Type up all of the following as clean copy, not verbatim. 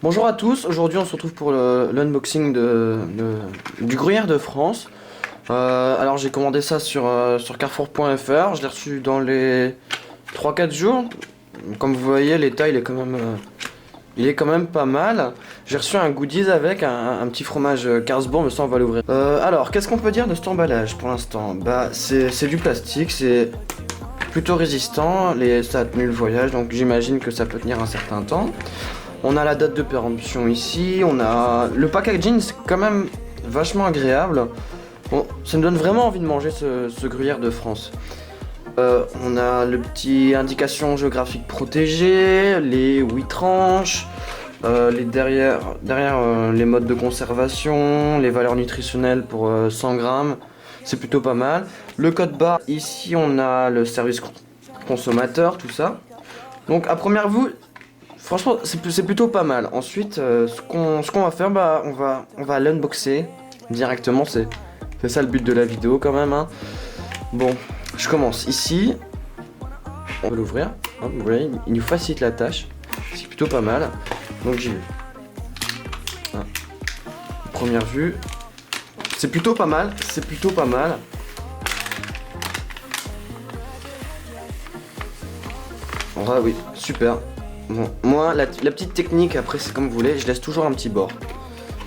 Bonjour à tous, aujourd'hui on se retrouve pour l'unboxing du gruyère de France. Alors j'ai commandé ça sur carrefour.fr, je l'ai reçu dans les 3-4 jours. Comme vous voyez, l'état il est quand même pas mal. J'ai reçu un goodies avec un petit fromage Karlsbourg, mais ça on va l'ouvrir. Alors qu'est-ce qu'on peut dire de cet emballage pour l'instant? Bah c'est du plastique, c'est plutôt résistant, ça a tenu le voyage, donc j'imagine que ça peut tenir un certain temps. On a la date de péremption ici, on a le packaging, c'est quand même vachement agréable. Bon, ça me donne vraiment envie de manger ce gruyère de France. On a le petit indication géographique protégée, les 8 tranches, derrière les modes de conservation, les valeurs nutritionnelles pour 100 grammes. C'est plutôt pas mal. Le code barre, ici on a le service consommateur, tout ça. Donc à première vue, franchement, c'est plutôt pas mal. Ensuite, ce qu'on va faire, bah, on va l'unboxer directement. C'est ça le but de la vidéo quand même. Hein. Bon, je commence ici. On va l'ouvrir. Hop, vous voyez, il nous facilite la tâche. C'est plutôt pas mal. Donc j'y vais. Ah. Première vue. C'est plutôt pas mal. C'est plutôt pas mal. Ah oui, super. Bon, moi, la petite technique, après, c'est comme vous voulez, je laisse toujours un petit bord.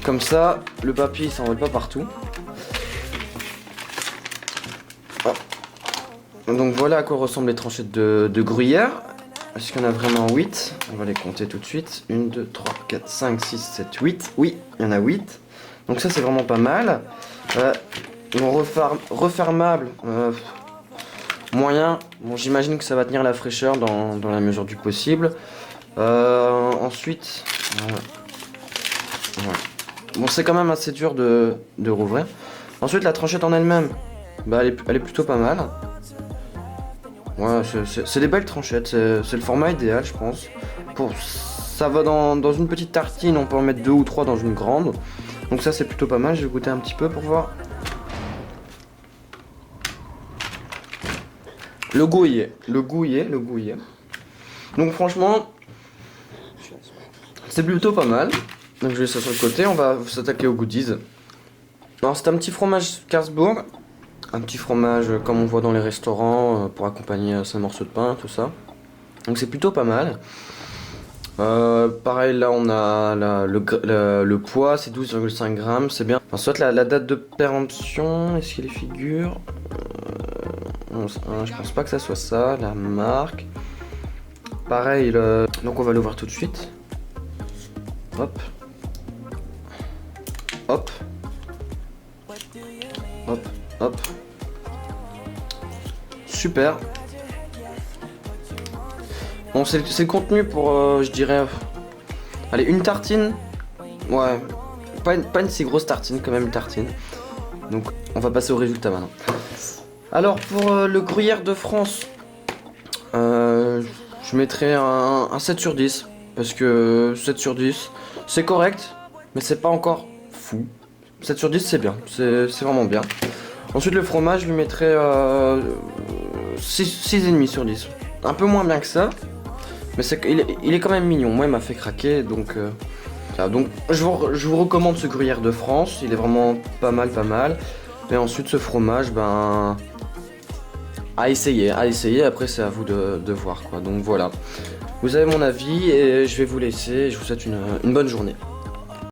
Comme ça, le papier il s'envole pas partout. Oh. Donc voilà à quoi ressemblent les tranchettes de gruyère. Est-ce qu'il y en a vraiment 8? On va les compter tout de suite. 1, 2, 3, 4, 5, 6, 7, 8. Oui, il y en a 8. Donc ça, c'est vraiment pas mal. Refermable. Moyen. Bon, j'imagine que ça va tenir la fraîcheur dans la mesure du possible. Ensuite, ouais. Bon, c'est quand même assez dur de rouvrir. Ensuite, la tranchette en elle-même, bah, elle est plutôt pas mal. Ouais, c'est des belles tranchettes, c'est le format idéal, je pense. Ça va dans une petite tartine, on peut en mettre 2 ou 3 dans une grande. Donc ça, c'est plutôt pas mal, je vais goûter un petit peu pour voir. Le goût y est. Donc franchement, c'est plutôt pas mal. Donc je laisse ça sur le côté, on va s'attaquer aux goodies. Alors c'est un petit fromage Karlsbourg. Un petit fromage comme on voit dans les restaurants pour accompagner un morceau de pain, tout ça. Donc c'est plutôt pas mal. Pareil là on a le poids, c'est 12,5 grammes, c'est bien. Ensuite la date de péremption, est-ce qu'il y a les figures? Je pense pas que ça soit ça, la marque. Pareil, donc on va l'ouvrir tout de suite. Hop. Hop. Hop. Hop. Super. Bon, c'est le contenu pour, je dirais... Allez, une tartine. Ouais. Pas une si grosse tartine, quand même une tartine. Donc, on va passer au résultat maintenant. Alors, pour le gruyère de France, je mettrais un 7 sur 10. Parce que 7 sur 10, c'est correct, mais c'est pas encore fou. 7 sur 10, c'est bien, c'est vraiment bien. Ensuite, le fromage, je lui mettrais 6,5 sur 10. Un peu moins bien que ça, mais il est quand même mignon. Moi, il m'a fait craquer, donc... Voilà, donc je vous recommande ce gruyère de France, il est vraiment pas mal. Et ensuite, ce fromage, ben... à essayer. Après c'est à vous de voir, quoi. Donc voilà. Vous avez mon avis et je vais vous laisser. Je vous souhaite une bonne journée.